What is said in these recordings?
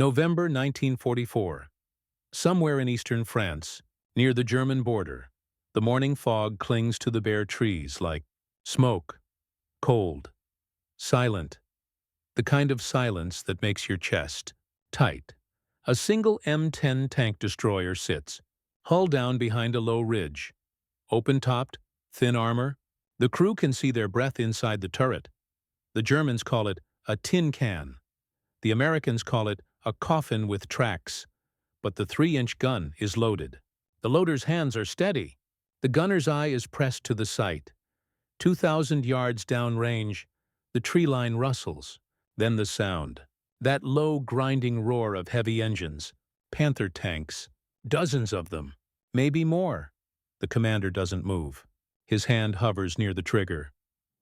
November 1944. Somewhere in eastern France, near the German border, the morning fog clings to the bare trees like smoke, cold, silent, the kind of silence that makes your chest tight. A single M10 tank destroyer sits, hull down behind a low ridge. Open-topped, thin armor. The crew can see their breath inside the turret. The Germans call it a tin can. The Americans call it a coffin with tracks. But the 3-inch gun is loaded. The loader's hands are steady. The gunner's eye is pressed to the sight. 2,000 yards downrange, the tree line rustles. Then the sound. That low, grinding roar of heavy engines. Panther tanks. Dozens of them. Maybe more. The commander doesn't move. His hand hovers near the trigger.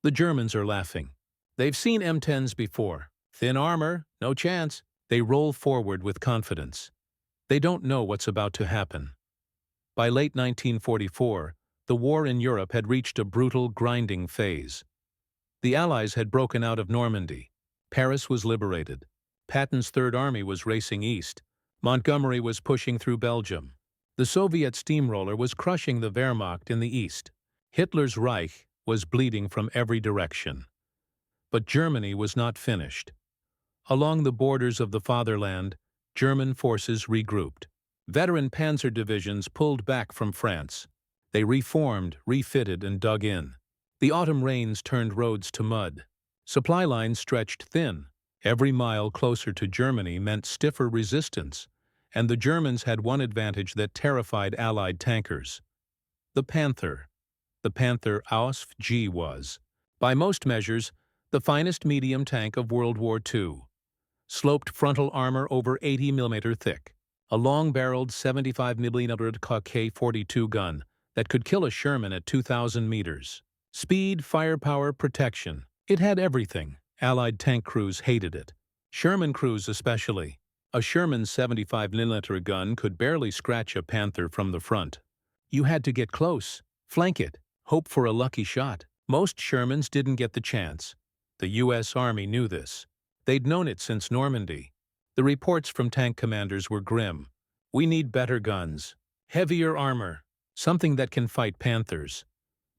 The Germans are laughing. They've seen M10s before. Thin armor, no chance. They roll forward with confidence. They don't know what's about to happen. By late 1944, the war in Europe had reached a brutal, grinding phase. The Allies had broken out of Normandy. Paris was liberated. Patton's Third Army was racing east. Montgomery was pushing through Belgium. The Soviet steamroller was crushing the Wehrmacht in the east. Hitler's Reich was bleeding from every direction. But Germany was not finished. Along the borders of the fatherland, German forces regrouped. Veteran panzer divisions pulled back from France. They reformed, refitted, and dug in. The autumn rains turned roads to mud. Supply lines stretched thin. Every mile closer to Germany meant stiffer resistance, and the Germans had one advantage that terrified Allied tankers: the Panther. The Panther AUSF-G was, by most measures, the finest medium tank of World War II. Sloped frontal armor over 80 mm thick, a long-barreled 75 mm K-42 gun that could kill a Sherman at 2,000 meters. Speed, firepower, protection. It had everything. Allied tank crews hated it. Sherman crews especially. A Sherman 75 mm gun could barely scratch a Panther from the front. You had to get close, flank it, hope for a lucky shot. Most Shermans didn't get the chance. The U.S. Army knew this. They'd known it since Normandy. The reports from tank commanders were grim. We need better guns, heavier armor, something that can fight Panthers.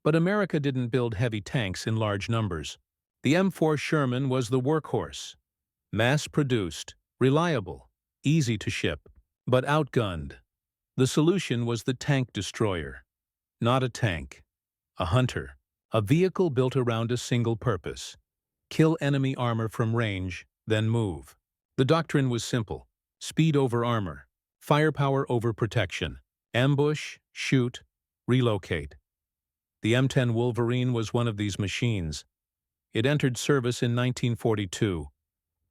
But America didn't build heavy tanks in large numbers. The M4 Sherman was the workhorse. Mass-produced, reliable, easy to ship, but outgunned. The solution was the tank destroyer. Not a tank, a hunter. A vehicle built around a single purpose: kill enemy armor from range, then move. The doctrine was simple: speed over armor, firepower over protection, ambush, shoot, relocate. The M10 Wolverine was one of these machines. It entered service in 1942,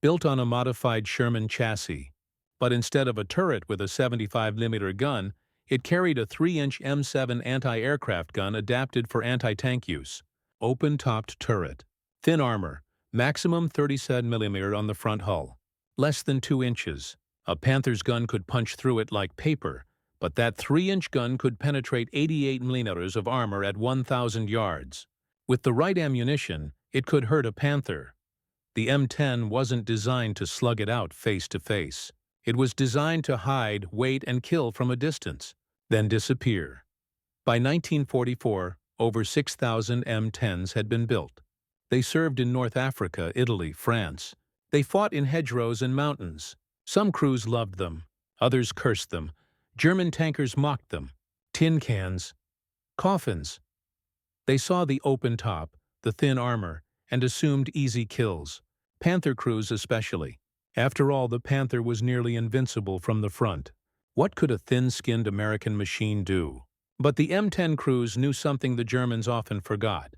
built on a modified Sherman chassis, but instead of a turret with a 75 mm gun, it carried a 3-inch M7 anti-aircraft gun adapted for anti-tank use. Open-topped turret. Thin armor. Maximum 37 mm on the front hull. Less than 2 inches. A Panther's gun could punch through it like paper, but that 3-inch gun could penetrate 88 mm of armor at 1,000 yards. With the right ammunition, it could hurt a Panther. The M10 wasn't designed to slug it out face to face. It was designed to hide, wait, and kill from a distance, then disappear. By 1944, over 6,000 M10s had been built. They served in North Africa, Italy, France. They fought in hedgerows and mountains. Some crews loved them, others cursed them. German tankers mocked them. Tin cans, coffins. They saw the open top, the thin armor, and assumed easy kills. Panther crews especially. After all, the Panther was nearly invincible from the front. What could a thin-skinned American machine do? But the M10 crews knew something the Germans often forgot.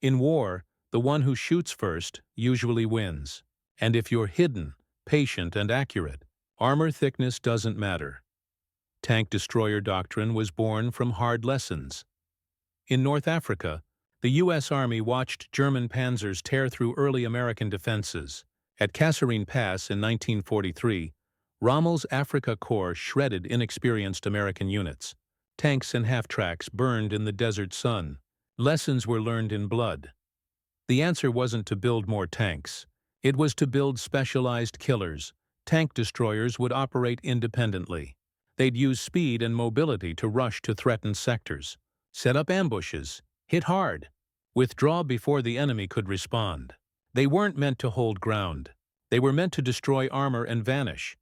In war, the one who shoots first usually wins. And if you're hidden, patient, and accurate, armor thickness doesn't matter. Tank destroyer doctrine was born from hard lessons. In North Africa, the U.S. Army watched German panzers tear through early American defenses. At Kasserine Pass in 1943, Rommel's Afrika Korps shredded inexperienced American units. Tanks and half-tracks burned in the desert sun. Lessons were learned in blood. The answer wasn't to build more tanks. It was to build specialized killers, Tank destroyers would operate independently. They'd use speed and mobility to rush to threatened sectors, set up ambushes, hit hard, withdraw before the enemy could respond. They weren't meant to hold ground. They were meant to destroy armor and vanish.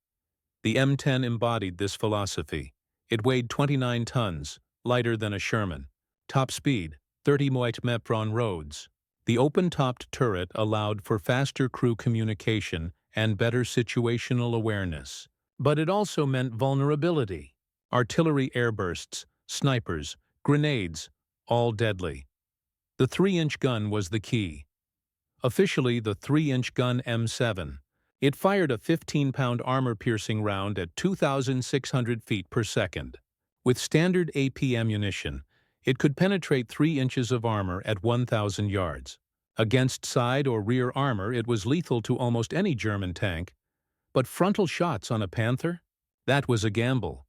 The M10 embodied this philosophy. It weighed 29 tons, lighter than a Sherman. Top speed, 30 mph on roads. The open-topped turret allowed for faster crew communication and better situational awareness. But it also meant vulnerability. Artillery airbursts, snipers, grenades, all deadly. The 3-inch gun was the key. Officially the 3-inch gun M7. It fired a 15-pound armor-piercing round at 2,600 feet per second. With standard AP ammunition, it could penetrate 3 inches of armor at 1,000 yards. Against side or rear armor, it was lethal to almost any German tank. But frontal shots on a Panther? That was a gamble.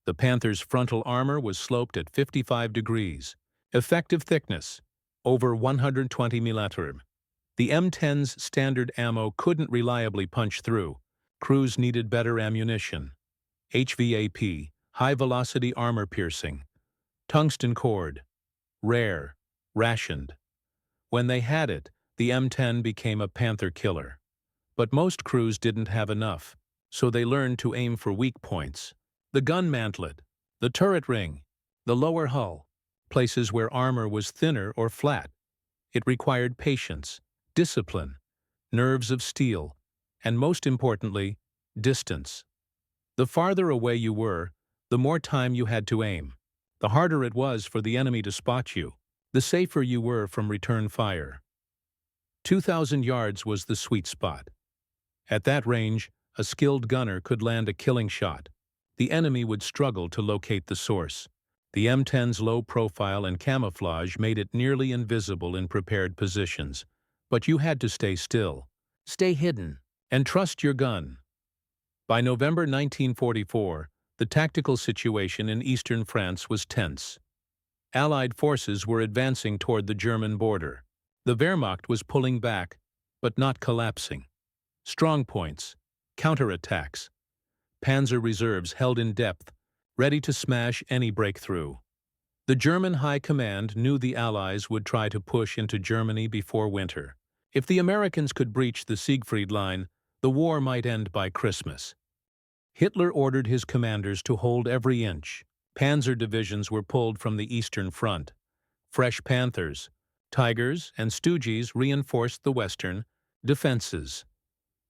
The Panther's frontal armor was sloped at 55 degrees. Effective thickness, over 120 mm. The M10's standard ammo couldn't reliably punch through. Crews needed better ammunition. HVAP, high-velocity armor piercing. Tungsten cord, rare, rationed. When they had it, the M10 became a Panther killer. But most crews didn't have enough, so they learned to aim for weak points. The gun mantlet, the turret ring, the lower hull, places where armor was thinner or flat. It required patience, discipline, nerves of steel, and most importantly, distance. The farther away you were, the more time you had to aim. The harder it was for the enemy to spot you, the safer you were from return fire. 2,000 yards was the sweet spot. At that range, a skilled gunner could land a killing shot. The enemy would struggle to locate the source. The M10's low profile and camouflage made it nearly invisible in prepared positions. But you had to stay still, stay hidden, and trust your gun. By November 1944, the tactical situation in eastern France was tense. Allied forces were advancing toward the German border. The Wehrmacht was pulling back, but not collapsing. Strongpoints, counterattacks, Panzer reserves held in depth, ready to smash any breakthrough. The German High Command knew the Allies would try to push into Germany before winter. If the Americans could breach the Siegfried Line, the war might end by Christmas. Hitler ordered his commanders to hold every inch. Panzer divisions were pulled from the Eastern Front. Fresh Panthers, Tigers, and Stooges reinforced the western defenses.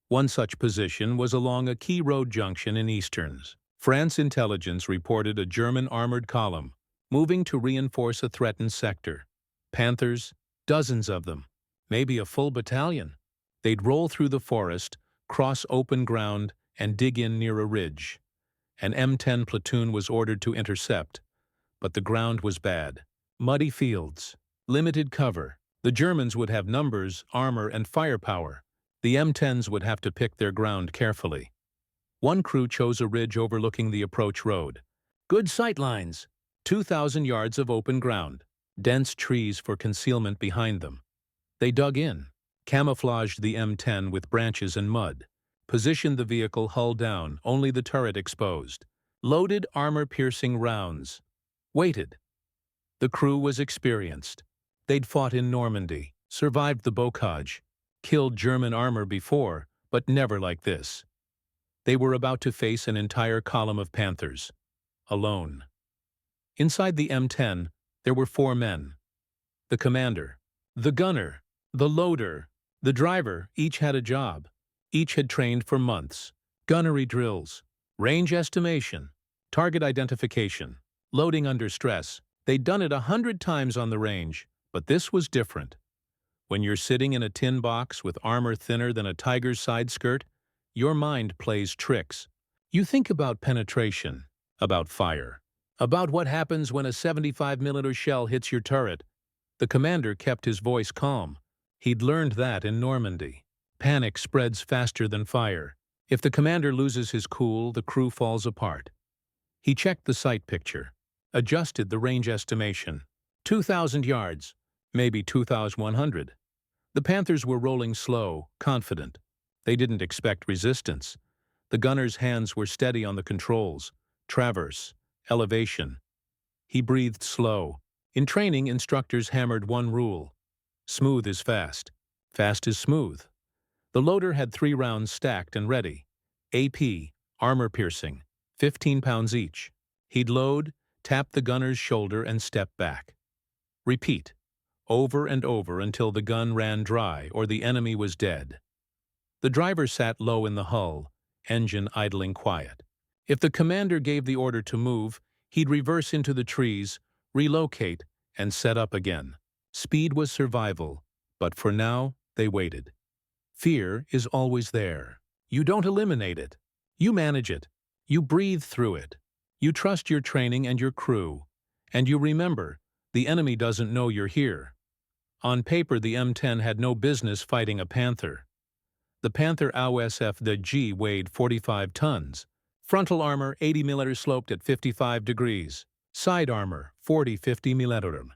One such position was along a key road junction in Easterns. France intelligence reported a German armored column moving to reinforce a threatened sector. Panthers, dozens of them, maybe a full battalion. They'd roll through the forest, cross open ground, and dig in near a ridge. An M10 platoon was ordered to intercept, but the ground was bad. Muddy fields, limited cover. The Germans would have numbers, armor, and firepower. The M10s would have to pick their ground carefully. One crew chose a ridge overlooking the approach road. Good sight lines, 2,000 yards of open ground, dense trees for concealment behind them. They dug in, camouflaged the M10 with branches and mud, positioned the vehicle hull down, only the turret exposed, loaded armor-piercing rounds, waited. The crew was experienced. They'd fought in Normandy, survived the bocage, killed German armor before, but never like this. They were about to face an entire column of Panthers, alone. Inside the M10, there were 4 men. The commander, the gunner, the loader, the driver, each had a job. Each had trained for months. Gunnery drills, range estimation, target identification, loading under stress. They'd done it 100 times on the range, but this was different. When you're sitting in a tin box with armor thinner than a tiger's side skirt, your mind plays tricks. You think about penetration, about fire, about what happens when a 75mm shell hits your turret. The commander kept his voice calm. He'd learned that in Normandy. Panic spreads faster than fire. If the commander loses his cool, the crew falls apart. He checked the sight picture, adjusted the range estimation. 2,000 yards, maybe 2,100. The Panthers were rolling slow, confident. They didn't expect resistance. The gunner's hands were steady on the controls, traverse, elevation. He breathed slow. In training, instructors hammered one rule: smooth is fast. Fast is smooth. The loader had 3 rounds stacked and ready. AP, armor-piercing, 15 pounds each. He'd load, tap the gunner's shoulder, and step back. Repeat, over and over until the gun ran dry or the enemy was dead. The driver sat low in the hull, engine idling quiet. If the commander gave the order to move, he'd reverse into the trees, relocate, and set up again. Speed was survival, but for now, they waited. Fear is always there. You don't eliminate it. You manage it. You breathe through it. You trust your training and your crew. And you remember, the enemy doesn't know you're here. On paper, the M10 had no business fighting a Panther. The Panther WWII weighed 45 tons. Frontal armor 80 mm sloped at 55 degrees. Side armor 40-50 mm.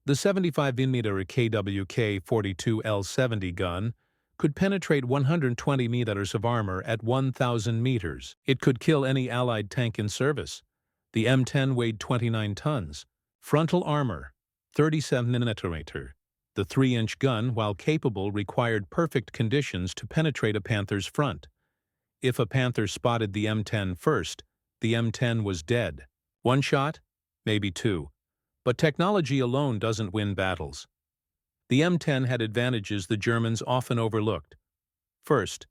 The 75 mm KWK-42L70 gun could penetrate 120 meters of armor at 1,000 meters. It could kill any Allied tank in service. The M10 weighed 29 tons. Frontal armor 37 mm. The 3-inch gun, while capable, required perfect conditions to penetrate a Panther's front. If a Panther spotted the M10 first, the M10 was dead. 1 shot? Maybe 2. But technology alone doesn't win battles. The M10 had advantages the Germans often overlooked. First,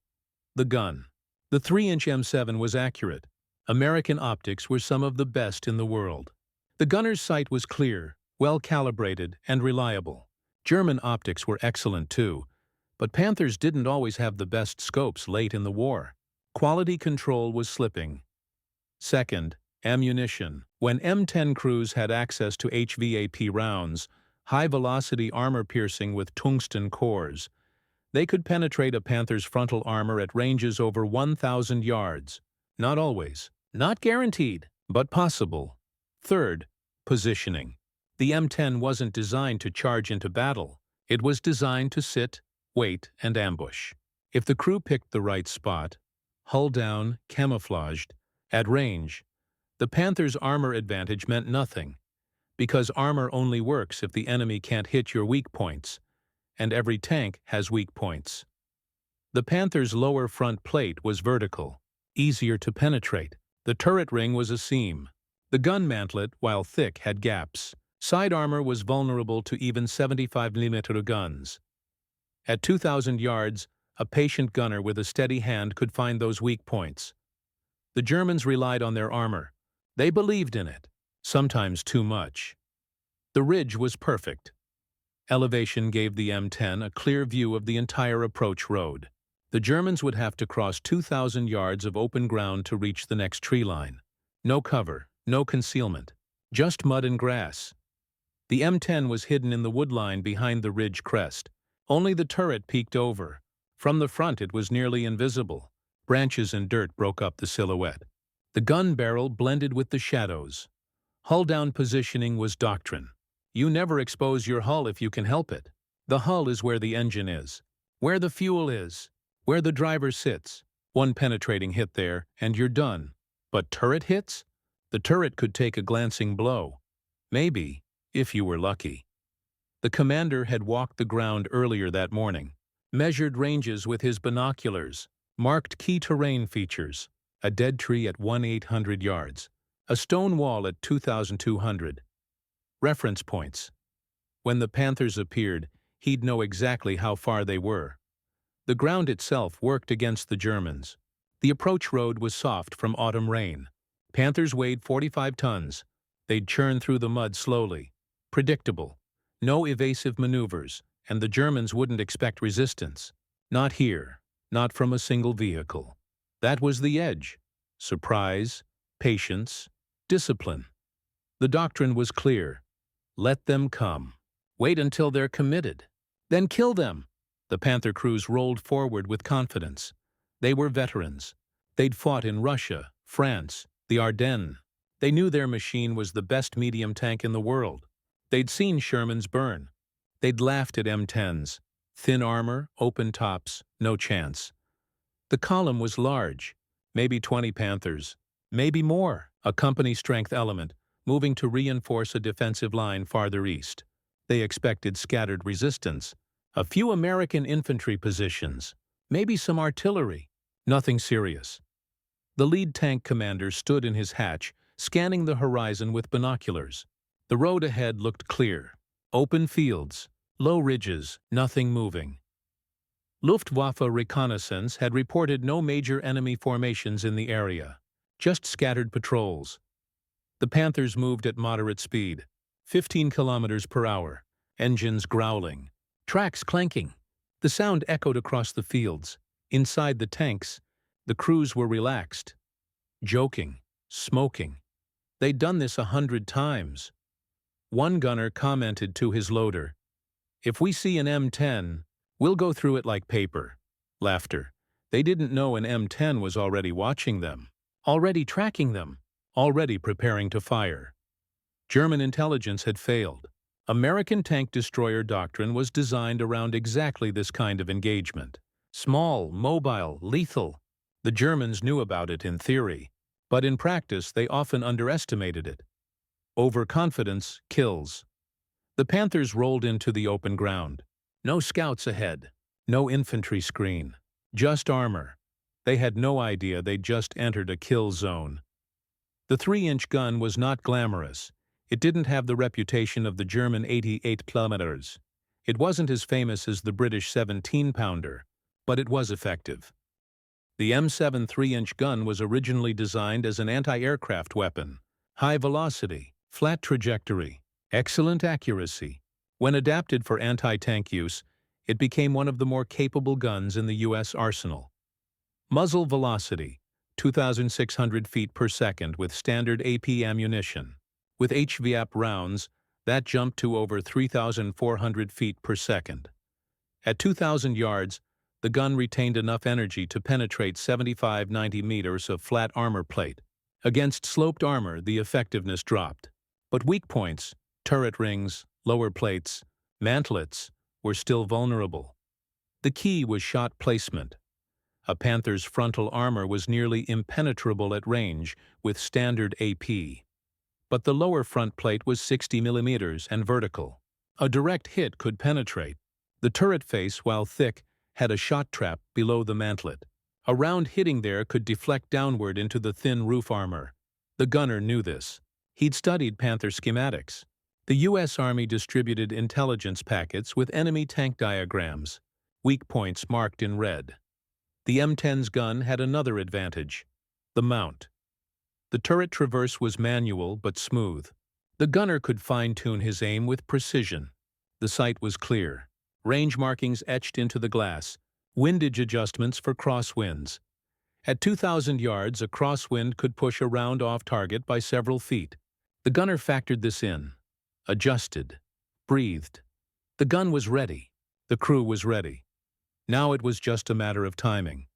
the gun. The 3-inch M7 was accurate. American optics were some of the best in the world. The gunner's sight was clear, well-calibrated, and reliable. German optics were excellent too, but Panthers didn't always have the best scopes late in the war. Quality control was slipping. Second, ammunition. When M10 crews had access to HVAP rounds, high-velocity armor piercing with tungsten cores, they could penetrate a Panther's frontal armor at ranges over 1,000 yards. Not always, not guaranteed, but possible. Third, positioning. The M10 wasn't designed to charge into battle. It was designed to sit, wait, and ambush. If the crew picked the right spot, hull down, camouflaged, at range, the Panther's armor advantage meant nothing, because armor only works if the enemy can't hit your weak points, and every tank has weak points. The Panther's lower front plate was vertical, easier to penetrate. The turret ring was a seam. The gun mantlet, while thick, had gaps. Side armor was vulnerable to even 75 mm guns. At 2,000 yards, a patient gunner with a steady hand could find those weak points. The Germans relied on their armor. They believed in it, sometimes too much. The ridge was perfect. Elevation gave the M10 a clear view of the entire approach road. The Germans would have to cross 2,000 yards of open ground to reach the next tree line. No cover, no concealment, just mud and grass. The M10 was hidden in the woodline behind the ridge crest. Only the turret peeked over. From the front it was nearly invisible. Branches and dirt broke up the silhouette. The gun barrel blended with the shadows. Hull-down positioning was doctrine. You never expose your hull if you can help it. The hull is where the engine is, where the fuel is, where the driver sits. One penetrating hit there, and you're done. But turret hits? The turret could take a glancing blow. Maybe, if you were lucky. The commander had walked the ground earlier that morning, measured ranges with his binoculars, marked key terrain features, a dead tree at 1,800 yards, a stone wall at 2,200. Reference points. When the Panthers appeared, he'd know exactly how far they were. The ground itself worked against the Germans. The approach road was soft from autumn rain. Panthers weighed 45 tons. They'd churn through the mud slowly. Predictable. No evasive maneuvers, and the Germans wouldn't expect resistance. Not here. Not from a single vehicle. That was the edge. Surprise, patience, discipline. The doctrine was clear. Let them come. Wait until they're committed. Then kill them. The Panther crews rolled forward with confidence. They were veterans. They'd fought in Russia, France, the Ardennes. They knew their machine was the best medium tank in the world. They'd seen Shermans burn. They'd laughed at M10s. Thin armor, open tops, no chance. The column was large. maybe 20 Panthers, maybe more, a company strength element, moving to reinforce a defensive line farther east. They expected scattered resistance, a few American infantry positions, maybe some artillery. Nothing serious. The lead tank commander stood in his hatch, scanning the horizon with binoculars. The road ahead looked clear. Open fields, low ridges, nothing moving. Luftwaffe reconnaissance had reported no major enemy formations in the area, just scattered patrols. The Panthers moved at moderate speed, 15 kilometers per hour, engines growling, tracks clanking. The sound echoed across the fields. Inside the tanks, the crews were relaxed, joking, smoking. They'd done this 100 times. One gunner commented to his loader, "If we see an M10, we'll go through it like paper." Laughter. They didn't know an M10 was already watching them, already tracking them, already preparing to fire. German intelligence had failed. American tank destroyer doctrine was designed around exactly this kind of engagement. Small, mobile, lethal. The Germans knew about it in theory, but in practice they often underestimated it. Overconfidence kills. The Panthers rolled into the open ground. No scouts ahead, no infantry screen, just armor. They had no idea they'd just entered a kill zone. The 3-inch gun was not glamorous. It didn't have the reputation of the German 88 kilometers. It wasn't as famous as the British 17-pounder, but it was effective. The M7 3-inch gun was originally designed as an anti-aircraft weapon. High velocity, flat trajectory, excellent accuracy. When adapted for anti-tank use, it became one of the more capable guns in the U.S. arsenal. Muzzle velocity, 2,600 feet per second with standard AP ammunition. With HVAP rounds, that jumped to over 3,400 feet per second. At 2,000 yards, the gun retained enough energy to penetrate 75-90 meters of flat armor plate. Against sloped armor, the effectiveness dropped. But weak points, turret rings, lower plates, mantlets, were still vulnerable. The key was shot placement. A Panther's frontal armor was nearly impenetrable at range with standard AP. But the lower front plate was 60 millimeters and vertical. A direct hit could penetrate. The turret face, while thick, had a shot trap below the mantlet. A round hitting there could deflect downward into the thin roof armor. The gunner knew this. He'd studied Panther schematics. The U.S. Army distributed intelligence packets with enemy tank diagrams, weak points marked in red. The M10's gun had another advantage: the mount. The turret traverse was manual but smooth. The gunner could fine-tune his aim with precision. The sight was clear. Range markings etched into the glass, windage adjustments for crosswinds. At 2,000 yards, a crosswind could push a round off target by several feet. The gunner factored this in, adjusted, breathed. The gun was ready. The crew was ready. Now it was just a matter of timing.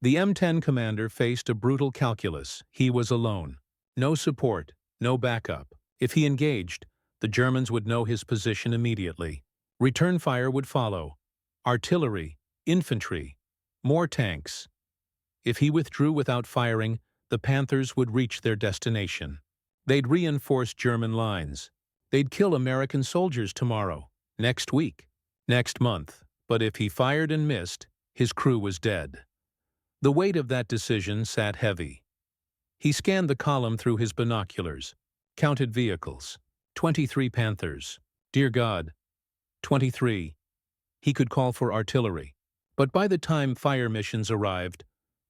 The M10 commander faced a brutal calculus. He was alone. No support, no backup. If he engaged, the Germans would know his position immediately. Return fire would follow. Artillery, infantry, more tanks. If he withdrew without firing, the Panthers would reach their destination. They'd reinforce German lines. They'd kill American soldiers tomorrow, next week, next month. But if he fired and missed, his crew was dead. The weight of that decision sat heavy. He scanned the column through his binoculars, counted vehicles. 23 Panthers. Dear God, 23. He could call for artillery. But by the time fire missions arrived,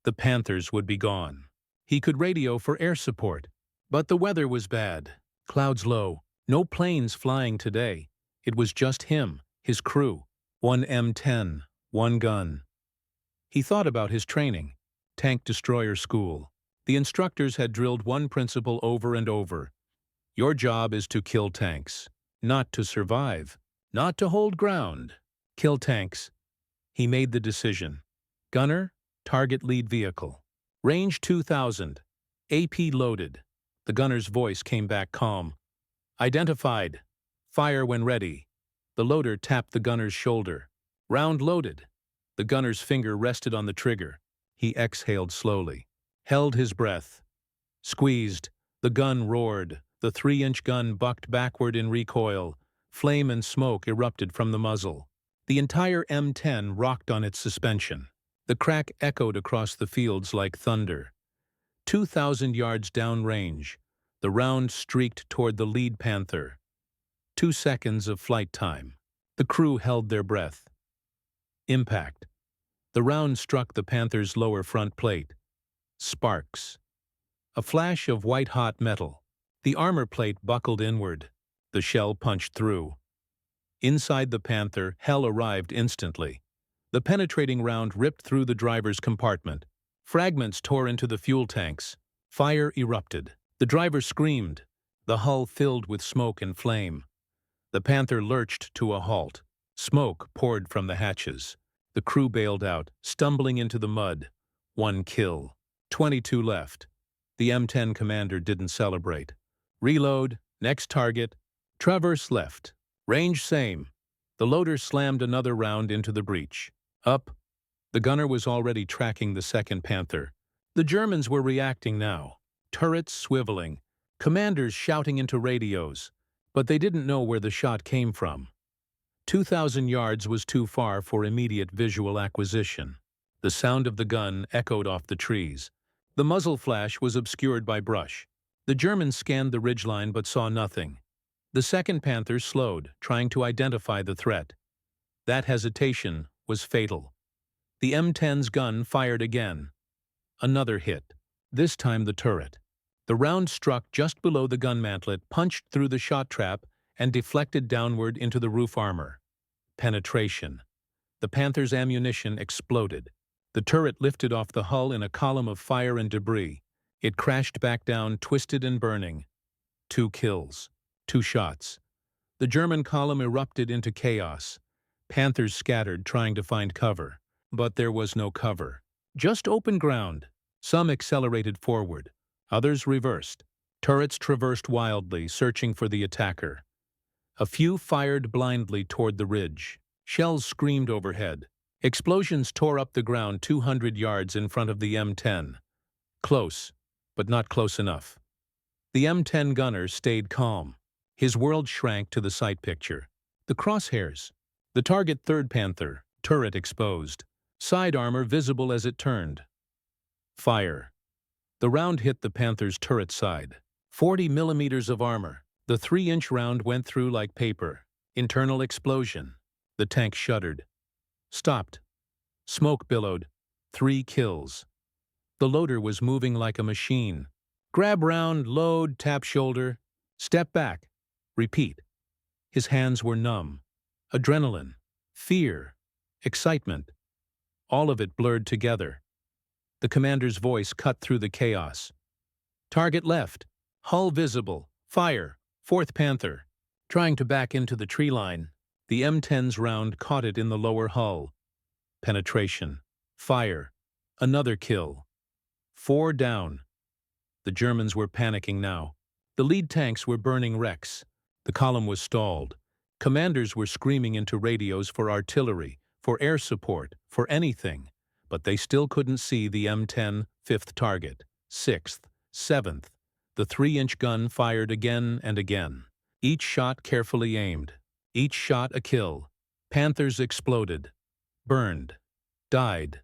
the Panthers would be gone. He could radio for air support. But the weather was bad. Clouds low. No planes flying today. It was just him, his crew. One M10, one gun. He thought about his training. Tank destroyer school. The instructors had drilled one principle over and over. Your job is to kill tanks, not to survive, not to hold ground. Kill tanks. He made the decision. Gunner, target lead vehicle. Range 2,000. AP loaded. The gunner's voice came back calm. Identified. Fire when ready. The loader tapped the gunner's shoulder. Round loaded. The gunner's finger rested on the trigger. He exhaled slowly. held his breath. Squeezed. The gun roared. The 3-inch gun bucked backward in recoil. Flame and smoke erupted from the muzzle. The entire M10 rocked on its suspension. The crack echoed across the fields like thunder. 2,000 yards downrange, the round streaked toward the lead Panther. 2 seconds of flight time. The crew held their breath. Impact. The round struck the Panther's lower front plate. Sparks. A flash of white-hot metal. The armor plate buckled inward. The shell punched through. Inside the Panther, hell arrived instantly. The penetrating round ripped through the driver's compartment. Fragments tore into the fuel tanks. Fire erupted. The driver screamed. The hull filled with smoke and flame. The Panther lurched to a halt. Smoke poured from the hatches. The crew bailed out, stumbling into the mud. 1 kill. 22 left. The M10 commander didn't celebrate. Reload. Next target. Traverse left. Range same. The loader slammed another round into the breech. Up. The gunner was already tracking the second Panther. The Germans were reacting now. Turrets swiveling. Commanders shouting into radios. But they didn't know where the shot came from. 2,000 yards was too far for immediate visual acquisition. The sound of the gun echoed off the trees. The muzzle flash was obscured by brush. The Germans scanned the ridgeline but saw nothing. The second Panther slowed, trying to identify the threat. That hesitation was fatal. The M10's gun fired again. Another hit. This time the turret. The round struck just below the gun mantlet, punched through the shot trap, and deflected downward into the roof armor. Penetration. The Panther's ammunition exploded. The turret lifted off the hull in a column of fire and debris. It crashed back down, twisted and burning. 2 kills. 2 shots. The German column erupted into chaos. Panthers scattered, trying to find cover. But there was no cover. Just open ground. Some accelerated forward. Others reversed. Turrets traversed wildly, searching for the attacker. A few fired blindly toward the ridge. Shells screamed overhead. Explosions tore up the ground 200 yards in front of the M10. Close, but not close enough. The M10 gunner stayed calm. His world shrank to the sight picture. The crosshairs. The target third Panther, turret exposed. Side armor visible as it turned. Fire. The round hit the Panther's turret side. 40 millimeters of armor. The 3-inch round went through like paper. Internal explosion. The tank shuddered. Stopped. Smoke billowed. 3 kills. The loader was moving like a machine. Grab round, load, tap shoulder. Step back. Repeat. His hands were numb. Adrenaline. Fear. Excitement. All of it blurred together. The commander's voice cut through the chaos. Target left. Hull visible. Fire. 4th Panther. Trying to back into the tree line. The M10's round caught it in the lower hull. Penetration. Fire. Another kill. 4 down. The Germans were panicking now. The lead tanks were burning wrecks. The column was stalled. Commanders were screaming into radios for artillery, for air support, for anything. But they still couldn't see the M10, 5th target, 6th, 7th. The 3-inch gun fired again and again. Each shot carefully aimed. Each shot a kill. Panthers exploded. Burned. Died.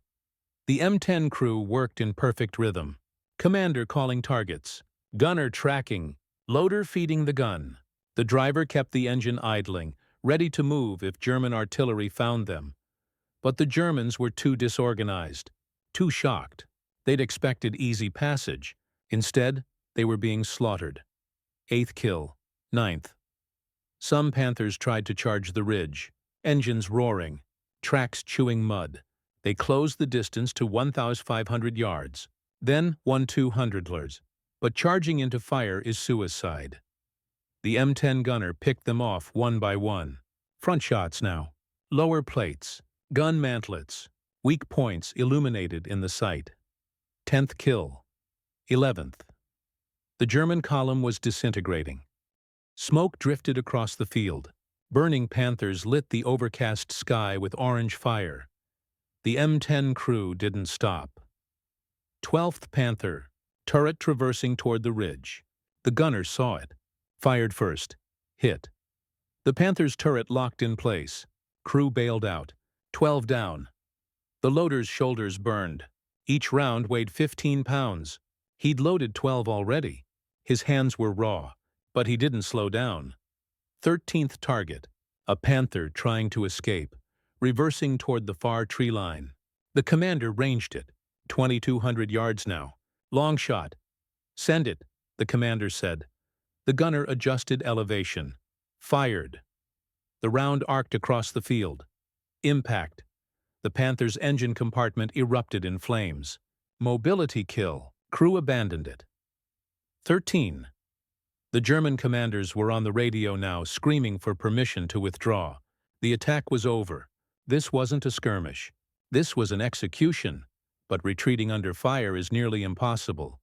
The M10 crew worked in perfect rhythm. Commander calling targets. Gunner tracking. Loader feeding the gun. The driver kept the engine idling, ready to move if German artillery found them. But the Germans were too disorganized, too shocked. They'd expected easy passage. Instead, they were being slaughtered. 8th kill. 9th. Some Panthers tried to charge the ridge, engines roaring, tracks chewing mud. They closed the distance to 1,500 yards, then 1,200 But charging into fire is suicide. The M10 gunner picked them off one by one. Front shots now. Lower plates. Gun mantlets. Weak points illuminated in the sight. 10th kill. 11th. The German column was disintegrating. Smoke drifted across the field. Burning Panthers lit the overcast sky with orange fire. The M10 crew didn't stop. 12th Panther, turret traversing toward the ridge. The gunner saw it. Fired first. Hit. The Panther's turret locked in place. Crew bailed out. 12 down. The loader's shoulders burned. Each round weighed 15 pounds. He'd loaded 12 already. His hands were raw, but he didn't slow down. 13th target, a Panther trying to escape, reversing toward the far tree line. The commander ranged it. 2,200 yards now. Long shot. Send it, the commander said. The gunner adjusted elevation. Fired. The round arced across the field. Impact. The Panther's engine compartment erupted in flames. Mobility kill. Crew abandoned it. 13. The German commanders were on the radio now, screaming for permission to withdraw. The attack was over. This wasn't a skirmish. This was an execution, but retreating under fire is nearly impossible.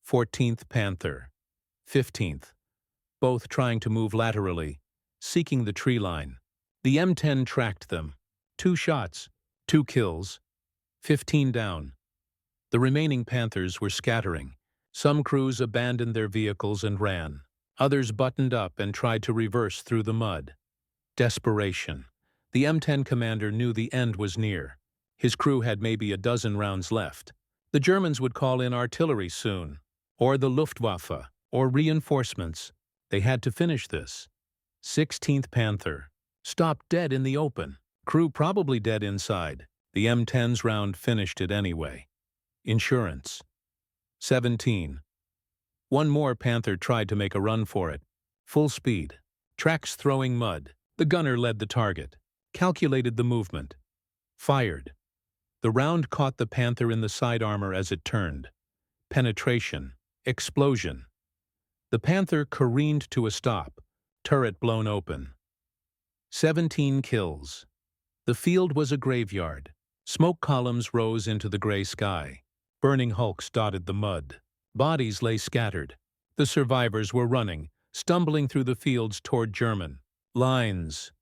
14th Panther. 15th. Both trying to move laterally, seeking the tree line. The M10 tracked them. 2 shots, 2 kills, 15 down. The remaining Panthers were scattering. Some crews abandoned their vehicles and ran. Others buttoned up and tried to reverse through the mud. Desperation. The M10 commander knew the end was near. His crew had maybe a dozen rounds left. The Germans would call in artillery soon, or the Luftwaffe, or reinforcements. They had to finish this. 16th Panther. Stopped dead in the open. Crew probably dead inside. The M10's round finished it anyway. Insurance. 17. One more Panther tried to make a run for it. Full speed. Tracks throwing mud. The gunner led the target. Calculated the movement. Fired. The round caught the Panther in the side armor as it turned. Penetration. Explosion. The Panther careened to a stop. Turret blown open. 17 kills. The field was a graveyard. Smoke columns rose into the gray sky. Burning hulks dotted the mud. Bodies lay scattered. The survivors were running, stumbling through the fields toward German lines.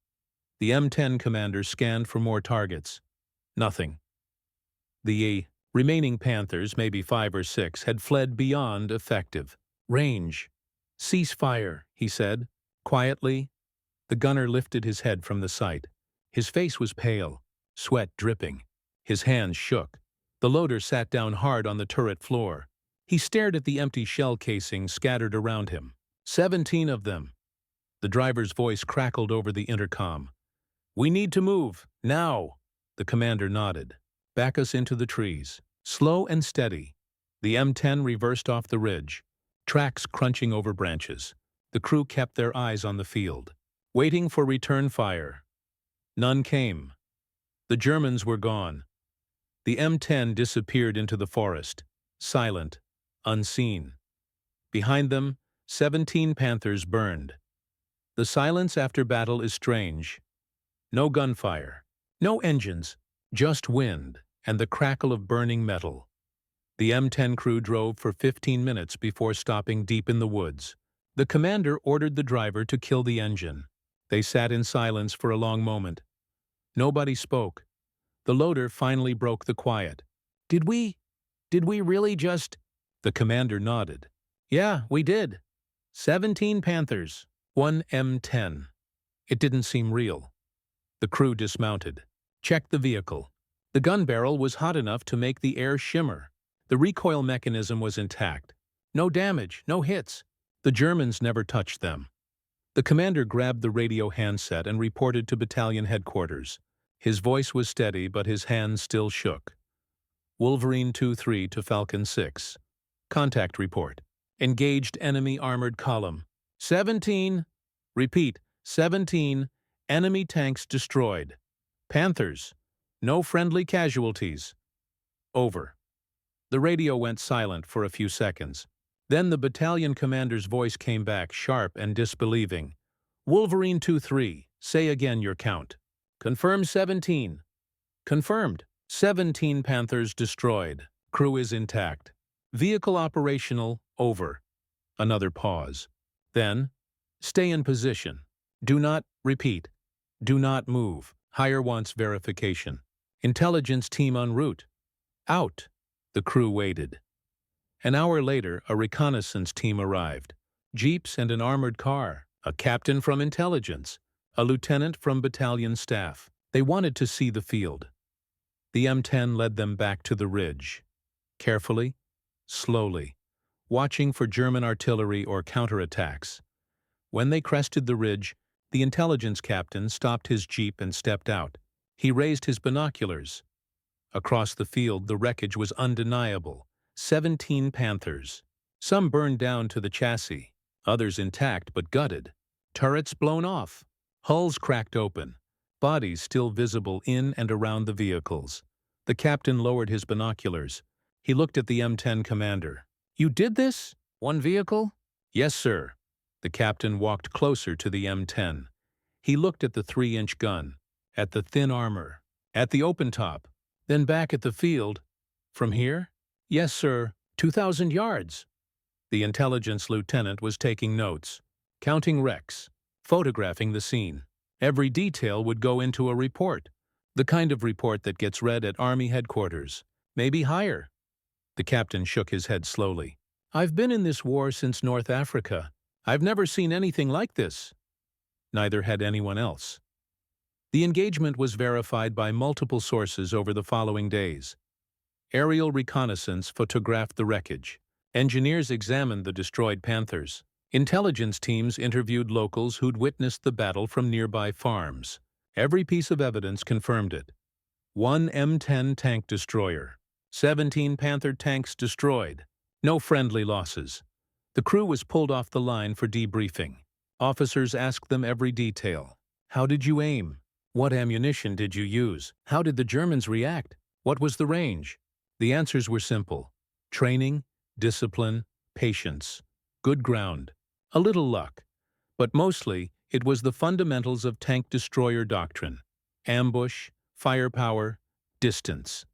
The M10 commander scanned for more targets. Nothing. The remaining Panthers, maybe 5 or 6, had fled beyond effective range. Cease fire, he said, quietly. The gunner lifted his head from the sight. His face was pale, sweat dripping. His hands shook. The loader sat down hard on the turret floor. He stared at the empty shell casings scattered around him. 17 of them. The driver's voice crackled over the intercom. "We need to move, now." The commander nodded. "Back us into the trees." Slow and steady. The M10 reversed off the ridge, tracks crunching over branches. The crew kept their eyes on the field, waiting for return fire. None came. The Germans were gone. The M10 disappeared into the forest, silent, unseen. Behind them, 17 Panthers burned. The silence after battle is strange. No gunfire, no engines, just wind and the crackle of burning metal. The M10 crew drove for 15 minutes before stopping deep in the woods. The commander ordered the driver to kill the engine. They sat in silence for a long moment. Nobody spoke. The loader finally broke the quiet. Did we really just—" The commander nodded. "Yeah, we did. 17 Panthers, 1 M10. It didn't seem real." The crew dismounted. Checked the vehicle. The gun barrel was hot enough to make the air shimmer. The recoil mechanism was intact. No damage, no hits. The Germans never touched them. The commander grabbed the radio handset and reported to battalion headquarters. His voice was steady, but his hands still shook. Wolverine 2-3 to Falcon 6. Contact report. Engaged enemy armored column. 17. Repeat, 17. Enemy tanks destroyed. Panthers. No friendly casualties. Over. The radio went silent for a few seconds. Then the battalion commander's voice came back, sharp and disbelieving. Wolverine 2-3, say again your count. Confirm 17. Confirmed. 17 Panthers destroyed. Crew is intact. Vehicle operational, over. Another pause. Then, stay in position. Do not, repeat, do not move. Higher wants verification. Intelligence team en route. Out. The crew waited. An hour later, a reconnaissance team arrived. Jeeps and an armored car, a captain from intelligence, a lieutenant from battalion staff. They wanted to see the field. The M10 led them back to the ridge. Carefully, slowly, watching for German artillery or counterattacks. When they crested the ridge, the intelligence captain stopped his jeep and stepped out. He raised his binoculars. Across the field, the wreckage was undeniable. 17 Panthers. Some burned down to the chassis, others intact but gutted. Turrets blown off. Hulls cracked open. Bodies still visible in and around the vehicles. The captain lowered his binoculars. He looked at the M10 commander. "You did this? One vehicle?" "Yes, sir." The captain walked closer to the M10. He looked at the 3-inch gun, at the thin armor, at the open top, then back at the field. "From here?" "Yes, sir. 2,000 yards." The intelligence lieutenant was taking notes, counting wrecks, photographing the scene. Every detail would go into a report, the kind of report that gets read at Army headquarters, maybe higher. The captain shook his head slowly. "I've been in this war since North Africa. I've never seen anything like this." Neither had anyone else. The engagement was verified by multiple sources over the following days. Aerial reconnaissance photographed the wreckage. Engineers examined the destroyed Panthers. Intelligence teams interviewed locals who'd witnessed the battle from nearby farms. Every piece of evidence confirmed it. 1 M10 tank destroyer. 17 Panther tanks destroyed. No friendly losses. The crew was pulled off the line for debriefing. Officers asked them every detail. "How did you aim? What ammunition did you use? How did the Germans react? What was the range?" The answers were simple. Training, discipline, patience, good ground, a little luck. But mostly, it was the fundamentals of tank destroyer doctrine. Ambush, firepower, distance.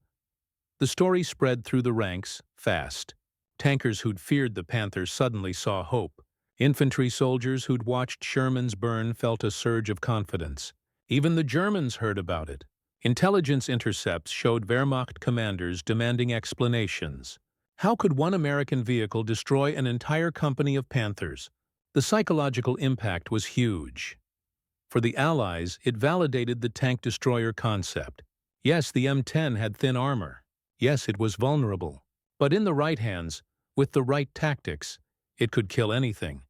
The story spread through the ranks, fast. Tankers who'd feared the Panthers suddenly saw hope. Infantry soldiers who'd watched Sherman's burn felt a surge of confidence. Even the Germans heard about it. Intelligence intercepts showed Wehrmacht commanders demanding explanations. How could one American vehicle destroy an entire company of Panthers? The psychological impact was huge. For the Allies, it validated the tank destroyer concept. Yes, the M10 had thin armor. Yes, it was vulnerable. But in the right hands, with the right tactics, it could kill anything.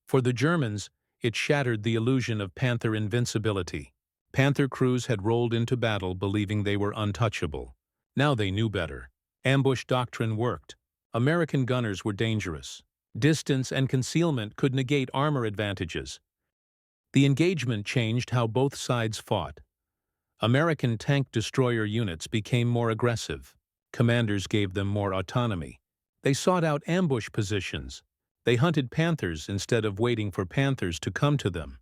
For the Germans, it shattered the illusion of Panther invincibility. Panther crews had rolled into battle believing they were untouchable. Now they knew better. Ambush doctrine worked. American gunners were dangerous. Distance and concealment could negate armor advantages. The engagement changed how both sides fought. American tank destroyer units became more aggressive. Commanders gave them more autonomy. They sought out ambush positions. They hunted Panthers instead of waiting for Panthers to come to them.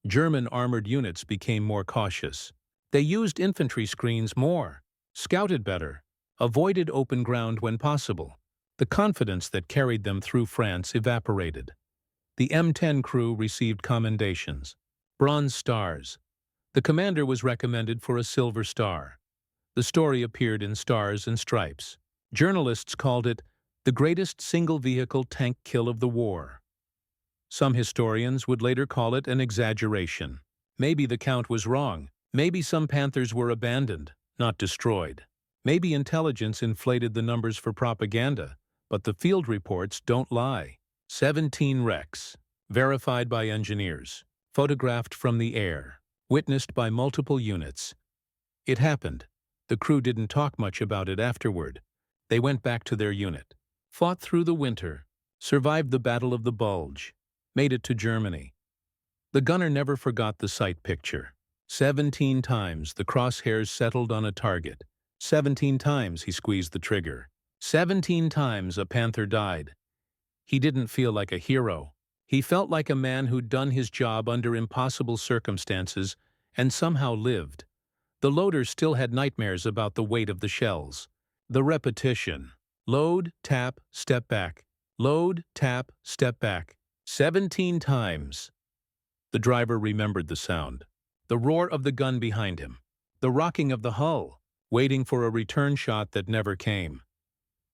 German armored units became more cautious. They used infantry screens more, scouted better, avoided open ground when possible. The confidence that carried them through France evaporated. The M10 crew received commendations. Bronze stars. The commander was recommended for a silver star. The story appeared in Stars and Stripes. Journalists called it the greatest single-vehicle tank kill of the war. Some historians would later call it an exaggeration. Maybe the count was wrong. Maybe some Panthers were abandoned, not destroyed. Maybe intelligence inflated the numbers for propaganda, but the field reports don't lie. 17 wrecks, verified by engineers, photographed from the air, witnessed by multiple units. It happened. The crew didn't talk much about it afterward. They went back to their unit, fought through the winter, survived the Battle of the Bulge, made it to Germany. The gunner never forgot the sight picture. 17 times the crosshairs settled on a target. 17 times he squeezed the trigger. 17 times a Panther died. He didn't feel like a hero. He felt like a man who'd done his job under impossible circumstances and somehow lived. The loaders still had nightmares about the weight of the shells. The repetition. Load, tap, step back. Load, tap, step back. 17 times. The driver remembered the sound. The roar of the gun behind him. The rocking of the hull, waiting for a return shot that never came.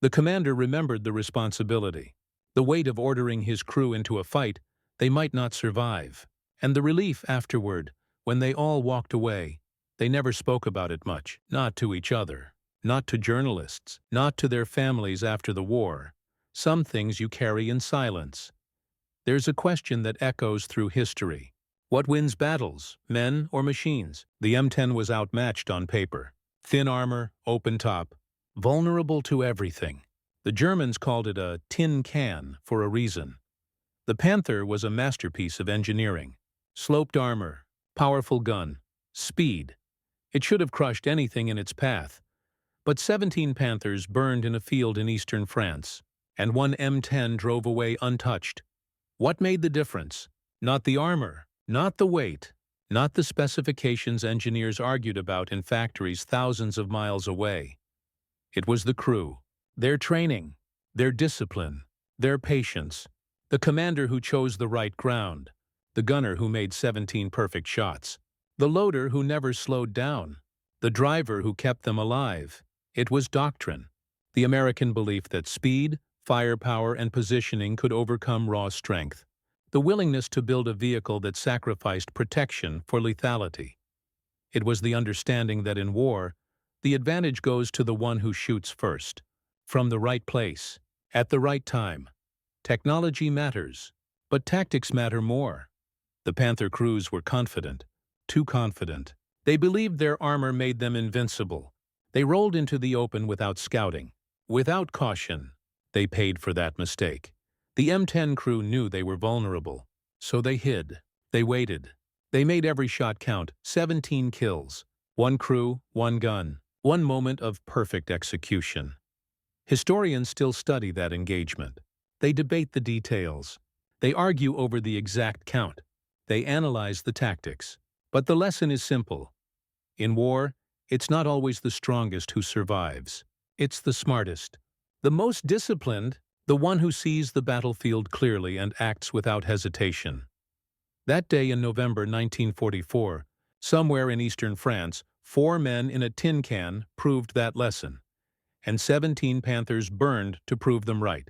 The commander remembered the responsibility, the weight of ordering his crew into a fight they might not survive, and the relief afterward when they all walked away. They never spoke about it much, not to each other, not to journalists, not to their families after the war. Some things you carry in silence. There's a question that echoes through history. What wins battles, men or machines? The M10 was outmatched on paper. Thin armor, open top, vulnerable to everything. The Germans called it a tin can for a reason. The Panther was a masterpiece of engineering. Sloped armor, powerful gun, speed. It should have crushed anything in its path. But 17 Panthers burned in a field in eastern France, and one M10 drove away untouched. What made the difference? Not the armor, not the weight, not the specifications engineers argued about in factories thousands of miles away. It was the crew, their training, their discipline, their patience, the commander who chose the right ground, the gunner who made 17 perfect shots, the loader who never slowed down, the driver who kept them alive. It was doctrine, the American belief that speed, firepower, and positioning could overcome raw strength, the willingness to build a vehicle that sacrificed protection for lethality. It was the understanding that in war, the advantage goes to the one who shoots first, from the right place, at the right time. Technology matters, but tactics matter more. The Panther crews were confident, too confident. They believed their armor made them invincible. They rolled into the open without scouting, without caution. They paid for that mistake. The M10 crew knew they were vulnerable, so they hid. They waited. They made every shot count, 17 kills. One crew, one gun, one moment of perfect execution. Historians still study that engagement. They debate the details. They argue over the exact count. They analyze the tactics. But the lesson is simple. In war, it's not always the strongest who survives. It's the smartest, the most disciplined, the one who sees the battlefield clearly and acts without hesitation. That day in November 1944, somewhere in eastern France, 4 men in a tin can proved that lesson, and 17 Panthers burned to prove them right.